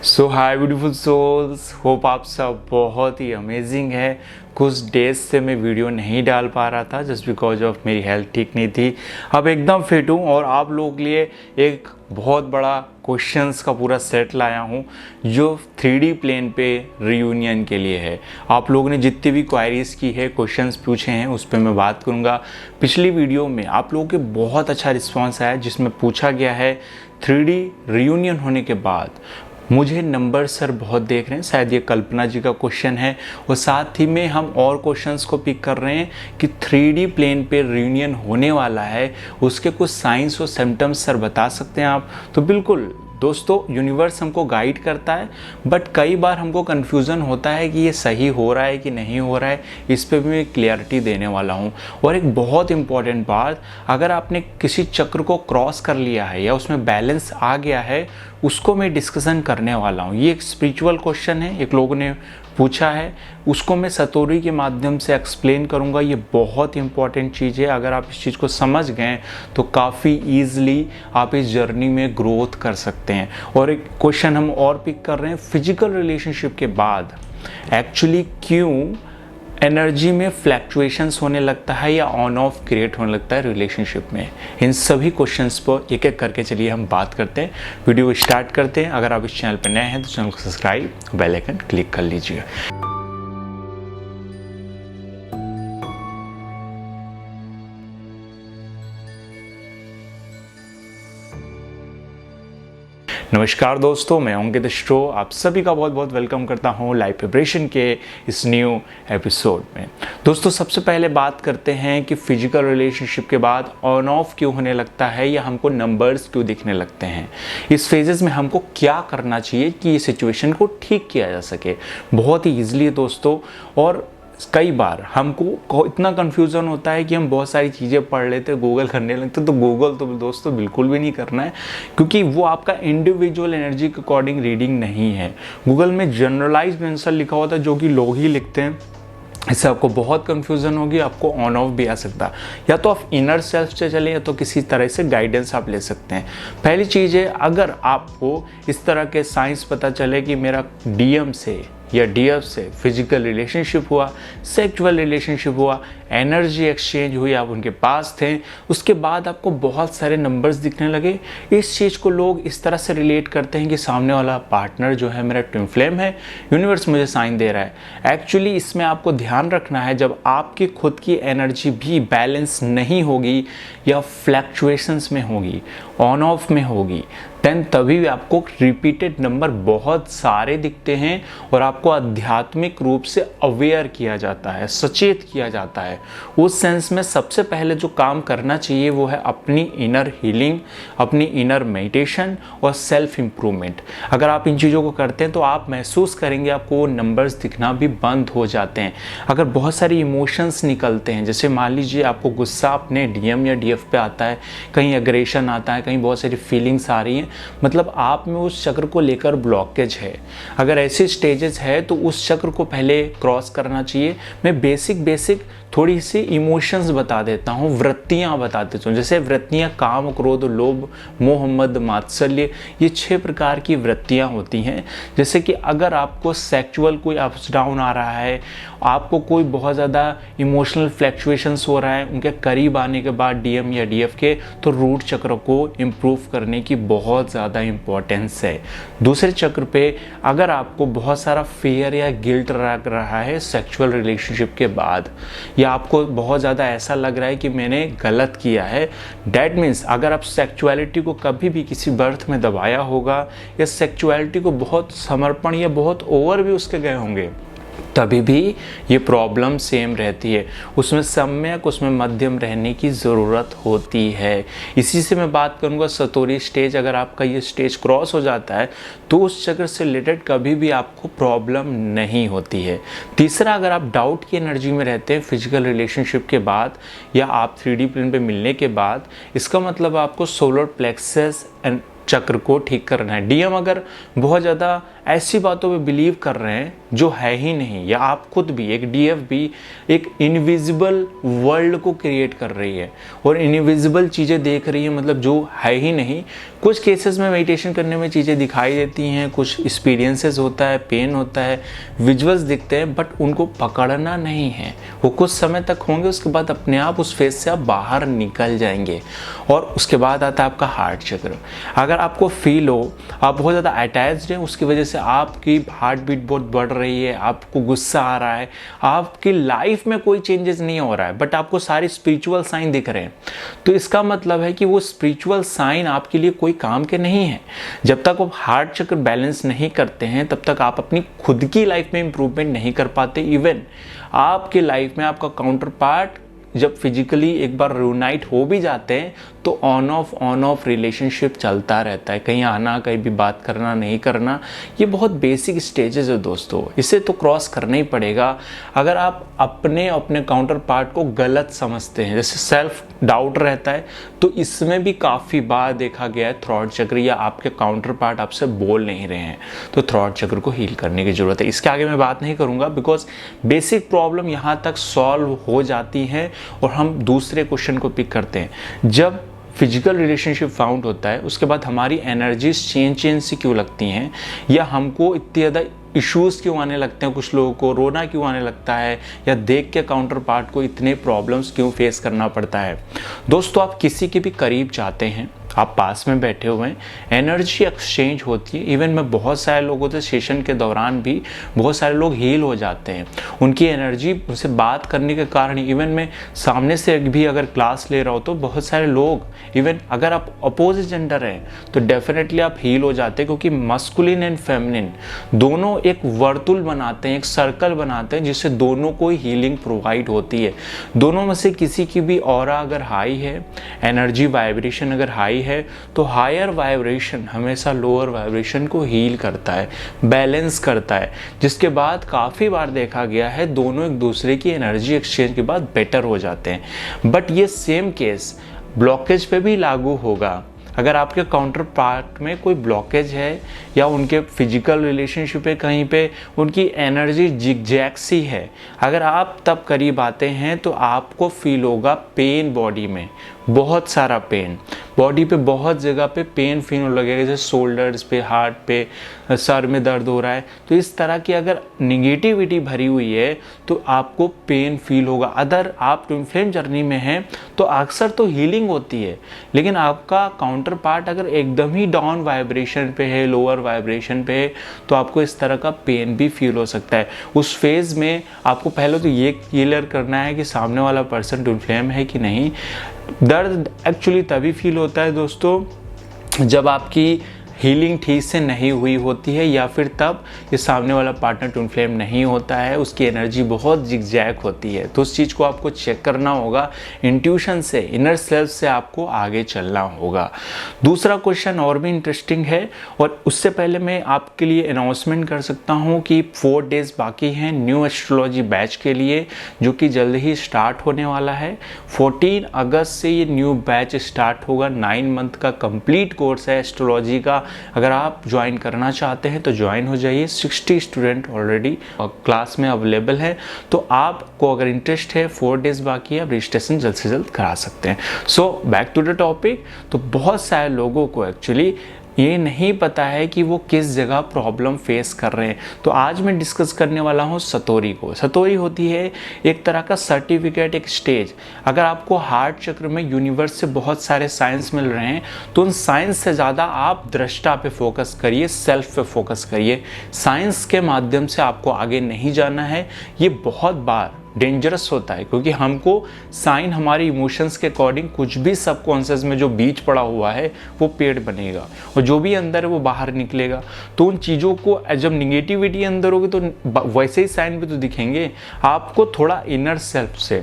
सो high beautiful souls, hope आप सब बहुत ही अमेजिंग है। कुछ डेज से मैं वीडियो नहीं डाल पा रहा था जस्ट बिकॉज ऑफ मेरी हेल्थ ठीक नहीं थी। अब एकदम फिट हूँ और आप लोगों के लिए एक बहुत बड़ा क्वेश्चंस का पूरा सेट लाया हूँ जो 3D प्लेन पे रियूनियन के लिए है। आप लोगों ने जितनी भी क्वायरीज़ की है, क्वेश्चंस पूछे हैं, उस पर मैं बात करूँगा। पिछली वीडियो में आप लोगों के बहुत अच्छा रिस्पॉन्स आया जिसमें पूछा गया है 3D रियूनियन होने के बाद मुझे नंबर सर बहुत देख रहे हैं, शायद ये कल्पना जी का क्वेश्चन है। और साथ ही में हम और क्वेश्चंस को पिक कर रहे हैं कि 3D प्लेन पे रियूनियन होने वाला है, उसके कुछ साइंस और सिम्टम्स सर बता सकते हैं आप? तो बिल्कुल दोस्तों, यूनिवर्स हमको गाइड करता है, बट कई बार हमको कन्फ्यूज़न होता है कि ये सही हो रहा है कि नहीं हो रहा है। इस पे भी मैं क्लियरिटी देने वाला हूँ। और एक बहुत इंपॉर्टेंट बात, अगर आपने किसी चक्र को क्रॉस कर लिया है या उसमें बैलेंस आ गया है, उसको मैं डिस्कशन करने वाला हूँ। ये एक स्पिरिचुअल क्वेश्चन है, एक लोगों ने पूछा है, उसको मैं सतोरी के माध्यम से एक्सप्लेन करूँगा। ये बहुत इंपॉर्टेंट चीज़ है। अगर आप इस चीज़ को समझ गए तो काफ़ी ईजिली आप इस जर्नी में ग्रोथ कर सकते हैं। और एक क्वेश्चन हम और पिक कर रहे हैं, फिजिकल रिलेशनशिप के बाद एक्चुअली क्यों एनर्जी में फ्लैक्चुएशंस होने लगता है या ऑन ऑफ क्रिएट होने लगता है रिलेशनशिप में। इन सभी क्वेश्चंस पर एक एक करके चलिए हम बात करते हैं। वीडियो स्टार्ट करते हैं। अगर आप इस चैनल पर नए हैं तो चैनल को सब्सक्राइब, बेल आइकन क्लिक कर लीजिए। नमस्कार दोस्तों, मैं अंकित स्ट्रो आप सभी का बहुत बहुत वेलकम करता हूं लाइफ वाइब्रेशन के इस न्यू एपिसोड में। दोस्तों, सबसे पहले बात करते हैं कि फिजिकल रिलेशनशिप के बाद ऑन ऑफ क्यों होने लगता है या हमको नंबर्स क्यों दिखने लगते हैं। इस फेजेस में हमको क्या करना चाहिए कि ये सिचुएशन को ठीक किया जा सके। बहुत ही ईजिली दोस्तों, और कई बार हमको इतना कन्फ्यूज़न होता है कि हम बहुत सारी चीज़ें पढ़ लेते, गूगल करने लगते। तो गूगल तो दोस्तों बिल्कुल भी नहीं करना है, क्योंकि वो आपका इंडिविजुअल एनर्जी के अकॉर्डिंग रीडिंग नहीं है। गूगल में जनरलाइज्ड आंसर लिखा होता है जो कि लोग ही लिखते हैं। इससे आपको बहुत कन्फ्यूज़न होगी, आपको ऑन ऑफ भी आ सकता है। या तो आप इनर सेल्फ से चलें या तो किसी तरह से गाइडेंस आप ले सकते हैं। पहली चीज़ है, अगर आपको इस तरह के साइंस पता चले कि मेरा डीएम से या डीएफ से फिजिकल रिलेशनशिप हुआ, सेक्सुअल रिलेशनशिप हुआ, एनर्जी एक्सचेंज हुई, आप उनके पास थे, उसके बाद आपको बहुत सारे नंबर्स दिखने लगे, इस चीज़ को लोग इस तरह से रिलेट करते हैं कि सामने वाला पार्टनर जो है मेरा ट्विन फ्लेम है, यूनिवर्स मुझे साइन दे रहा है। एक्चुअली इसमें आपको ध्यान रखना है, जब आपकी खुद की एनर्जी भी बैलेंस नहीं होगी या फ्लैक्चुएशंस में होगी, ऑन ऑफ में होगी, देन तभी आपको रिपीटेड नंबर बहुत सारे दिखते हैं और आपको आध्यात्मिक रूप से अवेयर किया जाता है, सचेत किया जाता है। उस सेंस में सबसे पहले जो काम करना चाहिए वो है अपनी इनर हीलिंग, अपनी इनर मेडिटेशन और सेल्फ इम्प्रूवमेंट। अगर आप इन चीज़ों को करते हैं तो आप महसूस करेंगे आपको वो नंबर्स दिखना भी बंद हो जाते हैं। अगर बहुत सारी इमोशंस निकलते हैं, जैसे मान लीजिए आपको गुस्सा अपने डीएम या डीएफ पे आता है, कहीं एग्रेशन आता है, कहीं बहुत सारी फीलिंग्स आ रही हैं, मतलब आप में उस चक्र को लेकर ब्लॉकेज है। अगर ऐसे स्टेजेस है तो उस चक्र को पहले क्रॉस करना चाहिए। मैं बेसिक थोड़ी सी इमोशंस बता देता हूँ, वृत्तियाँ बता देता हूँ। जैसे वृत्तियाँ काम, क्रोध, लोभ, मोह, मद, मात्सर्य, ये 6 प्रकार की वृत्तियाँ होती हैं। जैसे कि अगर आपको सेक्सुअल कोई अप्स डाउन आ रहा है, आपको कोई बहुत ज़्यादा इमोशनल फ्लैक्चुएशंस हो रहा है उनके करीब आने के बाद डीएम या डीएफ के, तो रूट चक्र को इम्प्रूव करने की बहुत ज़्यादा इम्पोर्टेंस है। दूसरे चक्र पे अगर आपको बहुत सारा फियर या गिल्ट लग रहा है सेक्सुअल रिलेशनशिप के बाद, या आपको बहुत ज़्यादा ऐसा लग रहा है कि मैंने गलत किया है, डैट मीन्स अगर आप सेक्सुअलिटी को कभी भी किसी बर्थ में दबाया होगा या सेक्सुअलिटी को बहुत समर्पण या बहुत ओवर भी उसके गए होंगे, तभी भी ये प्रॉब्लम सेम रहती है। उसमें सम्यक, उसमें मध्यम रहने की ज़रूरत होती है। इसी से मैं बात करूँगा सतोरी स्टेज। अगर आपका ये स्टेज क्रॉस हो जाता है तो उस चक्र से रिलेटेड कभी भी आपको प्रॉब्लम नहीं होती है। तीसरा, अगर आप डाउट की एनर्जी में रहते हैं फिजिकल रिलेशनशिप के बाद या आप 3D प्लेन पे मिलने के बाद, इसका मतलब आपको सोलर प्लेक्सस एंड चक्र को ठीक करना है। डीएम अगर बहुत ज़्यादा ऐसी बातों पे बिलीव कर रहे हैं जो है ही नहीं, या आप खुद भी, एक डीएफ भी एक इनविजिबल वर्ल्ड को क्रिएट कर रही है और इनविजिबल चीज़ें देख रही है, मतलब जो है ही नहीं। कुछ केसेस में मेडिटेशन करने में चीज़ें दिखाई देती हैं, कुछ एक्सपीरियंसेस होता है, पेन होता है, विजुअल्स दिखते हैं, बट उनको पकड़ना नहीं है। वो कुछ समय तक होंगे, उसके बाद अपने आप उस फेज से आप बाहर निकल जाएंगे। और उसके बाद आता है आपका हार्ट चक्र। अगर आपको फील हो आप बहुत ज़्यादा अटैच्ड हैं, उसकी वजह से आपकी हार्ट बीट बहुत बढ़ रही है, आपको गुस्सा आ रहा है, आपकी लाइफ में कोई चेंजेस नहीं हो रहा है, बट आपको सारे स्पिरिचुअल साइन दिख रहे हैं, तो इसका मतलब है कि वो स्पिरिचुअल साइन आपके लिए कोई काम के नहीं है। जब तक आप हार्ट चक्र बैलेंस नहीं करते हैं तब तक आप अपनी खुद की लाइफ में इंप्रूवमेंट नहीं कर पाते। इवन आपकी लाइफ में आपका काउंटर पार्ट जब फिजिकली एक बार रियूनाइट हो भी जाते हैं तो ऑन ऑफ रिलेशनशिप चलता रहता है, कहीं आना, कहीं भी बात करना, नहीं करना। ये बहुत बेसिक स्टेजेस है दोस्तों, इसे तो क्रॉस करना ही पड़ेगा। अगर आप अपने काउंटर पार्ट को गलत समझते हैं, जैसे सेल्फ डाउट रहता है, तो इसमें भी काफ़ी बार देखा गया है थ्रॉट चक्र या आपके काउंटर पार्ट आपसे बोल नहीं रहे हैं, तो थ्रॉट चक्र को हील करने की ज़रूरत है। इसके आगे मैं बात नहीं करूँगा बिकॉज बेसिक प्रॉब्लम यहाँ तक सॉल्व हो जाती है। और हम दूसरे क्वेश्चन को पिक करते हैं, जब फिजिकल रिलेशनशिप फाउंड होता है उसके बाद हमारी एनर्जीज चेंज सी क्यों लगती हैं, या हमको इतनी ज़्यादा इश्यूज़ क्यों आने लगते हैं, कुछ लोगों को रोना क्यों आने लगता है, या देख के काउंटर पार्ट को इतने प्रॉब्लम्स क्यों फेस करना पड़ता है। दोस्तों आप किसी के भी करीब जाते हैं, आप पास में बैठे हुए हैं, एनर्जी एक्सचेंज होती है। इवन मैं बहुत सारे लोगों से सेशन के दौरान भी बहुत सारे लोग हील हो जाते हैं, उनकी एनर्जी, उनसे बात करने के कारण। इवन मैं सामने से भी अगर क्लास ले रहा हूँ तो बहुत सारे लोग, इवन अगर आप अपोजिट जेंडर हैं तो डेफिनेटली आप हील हो जाते हैं, क्योंकि मस्कुलिन एंड फेमिनिन दोनों एक वर्तुल बनाते हैं, एक सर्कल बनाते हैं, जिससे दोनों को हीलिंग प्रोवाइड होती है। दोनों में से किसी की भी ऑरा अगर हाई है, एनर्जी वाइब्रेशन अगर हाई है, तो हायर वाइब्रेशन हमेशा लोअर वाइब्रेशन को हील करता है, बैलेंस करता है, जिसके बाद काफ़ी बार देखा गया है दोनों एक दूसरे की एनर्जी एक्सचेंज के बाद बेटर हो जाते हैं। बट ये सेम केस ब्लॉकेज पे भी लागू होगा। अगर आपके काउंटर पार्ट में कोई ब्लॉकेज है या उनके फिजिकल रिलेशनशिप पे कहीं पे उनकी एनर्जी जिगजैग सी है, अगर आप तब करीब आते हैं तो आपको फील होगा पेन, बॉडी में बहुत सारा पेन, बॉडी पे बहुत जगह पे पेन फील होने लगेगा, जैसे शोल्डर्स पे, हार्ट पे, सर में दर्द हो रहा है। तो इस तरह की अगर निगेटिविटी भरी हुई है तो आपको पेन फील होगा। अगर आप ट्विन फ्लेम जर्नी में हैं तो अक्सर तो हीलिंग होती है, लेकिन आपका काउंटर पार्ट अगर एकदम ही डाउन वाइब्रेशन पे है, लोअर वाइब्रेशन पे है, तो आपको इस तरह का पेन भी फील हो सकता है। उस फेज़ में आपको पहले तो ये क्लियर करना है कि सामने वाला पर्सन ट्विन फ्लेम है कि नहीं। दर्द एक्चुअली तभी फील होता है दोस्तों जब आपकी हीलिंग ठीक से नहीं हुई होती है, या फिर तब ये सामने वाला पार्टनर ट्विन फ्लेम नहीं होता है, उसकी एनर्जी बहुत जिगजैग होती है। तो उस चीज़ को आपको चेक करना होगा, इंट्यूशन से, इनर सेल्फ से आपको आगे चलना होगा। दूसरा क्वेश्चन और भी इंटरेस्टिंग है, और उससे पहले मैं आपके लिए अनाउंसमेंट कर सकता हूँ कि 4 डेज़ बाकी हैं न्यू एस्ट्रोलॉजी बैच के लिए, जो कि जल्द ही स्टार्ट होने वाला है। 14 अगस्त से ये न्यू बैच स्टार्ट होगा। 9 मंथ का कंप्लीट कोर्स है एस्ट्रोलॉजी का। अगर आप ज्वाइन करना चाहते हैं तो ज्वाइन हो जाइए। 60 स्टूडेंट ऑलरेडी क्लास में अवेलेबल है, तो आपको अगर इंटरेस्ट है, 4 डेज बाकी है, आप रजिस्ट्रेशन जल्द से जल्द करा सकते हैं। So back to the topic. तो बहुत सारे लोगों को एक्चुअली ये नहीं पता है कि वो किस जगह प्रॉब्लम फेस कर रहे हैं। तो आज मैं डिस्कस करने वाला हूँ सतोरी को। सतोरी होती है एक तरह का सर्टिफिकेट, एक स्टेज। अगर आपको हार्ट चक्र में यूनिवर्स से बहुत सारे साइंस मिल रहे हैं तो उन साइंस से ज़्यादा आप दृष्टा पे फोकस करिए, सेल्फ पे फोकस करिए। साइंस के माध्यम से आपको आगे नहीं जाना है। ये बहुत बार डेंजरस होता है, क्योंकि हमको साइन हमारे इमोशंस के अकॉर्डिंग कुछ भी सबकॉन्शियस में जो बीज पड़ा हुआ है वो पेड़ बनेगा, और जो भी अंदर है वो बाहर निकलेगा। तो उन चीज़ों को जब निगेटिविटी अंदर होगी तो वैसे ही साइन भी तो दिखेंगे। आपको थोड़ा इनर सेल्फ से,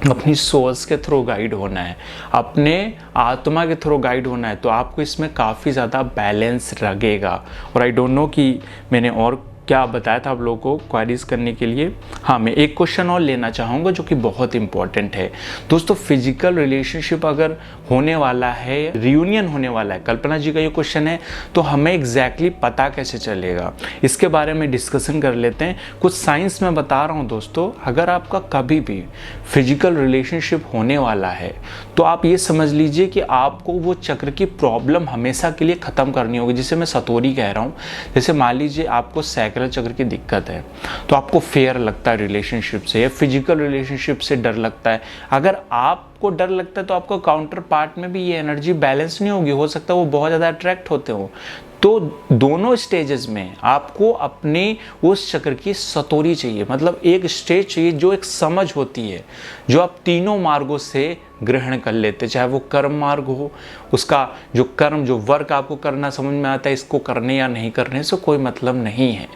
अपनी सोल्स के थ्रू गाइड होना है, अपने आत्मा के थ्रू गाइड होना है, तो आपको इसमें काफ़ी ज़्यादा बैलेंस लगेगा। और आई डोंट नो कि मैंने और क्या बताया था आप लोगों को क्वेरीज करने के लिए। हाँ, मैं एक क्वेश्चन और लेना चाहूँगा जो कि बहुत इंपॉर्टेंट है दोस्तों। फिजिकल रिलेशनशिप अगर होने वाला है, रियूनियन होने वाला है, कल्पना जी का ये क्वेश्चन है, तो हमें एग्जैक्टली पता कैसे चलेगा, इसके बारे में डिस्कशन कर लेते हैं। कुछ साइंस में बता रहा हूँ दोस्तों। अगर आपका कभी भी फिजिकल रिलेशनशिप होने वाला है तो आप ये समझ लीजिए कि आपको वो चक्र की प्रॉब्लम हमेशा के लिए ख़त्म करनी होगी, जिसे मैं सतोरी कह रहा हूँ। जैसे मान लीजिए आपको सैक्रल चक्र की दिक्कत है, तो आपको फेयर लगता है रिलेशनशिप से या फिजिकल रिलेशनशिप से डर लगता है। अगर आपको डर लगता है तो आपको काउंटर पार्ट में भी ये एनर्जी बैलेंस नहीं होगी, हो सकता है वो बहुत ज़्यादा अट्रैक्ट होते हो। तो दोनों स्टेजेस में आपको अपने उस चक्र की सतोरी चाहिए, मतलब एक स्टेज चाहिए जो एक समझ होती है, जो आप तीनों मार्गों से ग्रहण कर लेते, चाहे वो कर्म मार्ग हो, उसका जो कर्म, जो वर्क आपको करना समझ में आता है, इसको करने या नहीं करने से कोई मतलब नहीं है।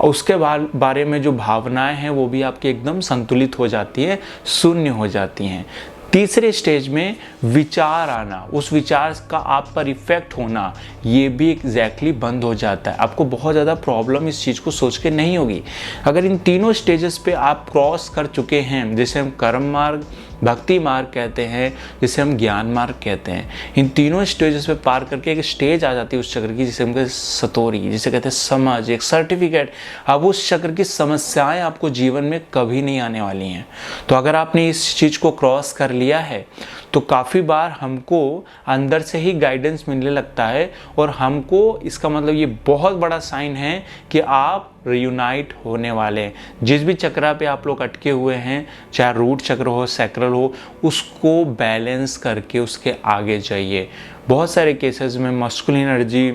उसके बारे में जो भावनाएं हैं वो भी आपकी एकदम संतुलित हो जाती है, शून्य हो जाती हैं। तीसरे स्टेज में विचार आना, उस विचार का आप पर इफेक्ट होना, ये भी एग्जैक्टली बंद हो जाता है। आपको बहुत ज़्यादा प्रॉब्लम इस चीज़ को सोच के नहीं होगी। अगर इन तीनों स्टेजेस पे आप क्रॉस कर चुके हैं, जिसे हम कर्म मार्ग, भक्ति मार्ग कहते हैं, जिसे हम ज्ञान मार्ग कहते हैं, इन तीनों स्टेजेस पे पार करके एक स्टेज आ जाती है उस चक्र की, जिसे हम कहते हैं सतोरी, जिसे कहते हैं समझ, एक सर्टिफिकेट। अब उस चक्र की समस्याएं आपको जीवन में कभी नहीं आने वाली हैं। तो अगर आपने इस चीज़ को क्रॉस कर लिया है तो काफ़ी बार हमको अंदर से ही गाइडेंस मिलने लगता है, और हमको इसका मतलब ये बहुत बड़ा साइन है कि आप रियूनाइट होने वाले हैं। जिस भी चक्रा पे आप लोग अटके हुए हैं, चाहे रूट चक्र हो, सैक्रल हो, उसको बैलेंस करके उसके आगे जाइए। बहुत सारे केसेस में मस्कुलिन एनर्जी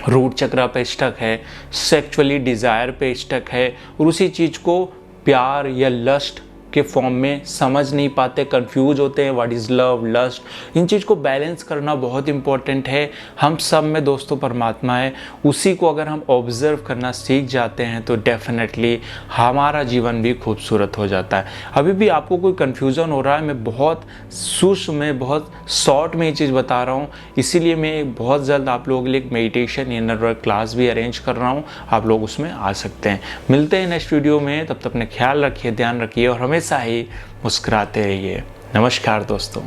रूट चक्रा पे स्टक है, सेक्चुअली डिज़ायर पे स्टक है, और उसी चीज़ को प्यार या लस्ट के फॉर्म में समझ नहीं पाते, कंफ्यूज होते हैं, व्हाट इज़ लव, लस्ट। इन चीज़ को बैलेंस करना बहुत इंपॉर्टेंट है। हम सब में दोस्तों परमात्मा है, उसी को अगर हम ऑब्जर्व करना सीख जाते हैं तो डेफिनेटली हमारा जीवन भी खूबसूरत हो जाता है। अभी भी आपको कोई कन्फ्यूज़न हो रहा है, मैं बहुत सूक्ष्म में, बहुत शॉर्ट में ये चीज़ बता रहा हूँ, इसीलिए मैं बहुत जल्द आप लोगों के लिए एक मेडिटेशन इनर वर्क क्लास भी अरेंज कर रहा हूँ, आप लोग उसमें आ सकते हैं। मिलते हैं नेक्स्ट वीडियो में, तब तक अपने ख्याल रखिए, ध्यान रखिए और हमेशा ही मुस्कुराते रहिए। नमस्कार दोस्तों।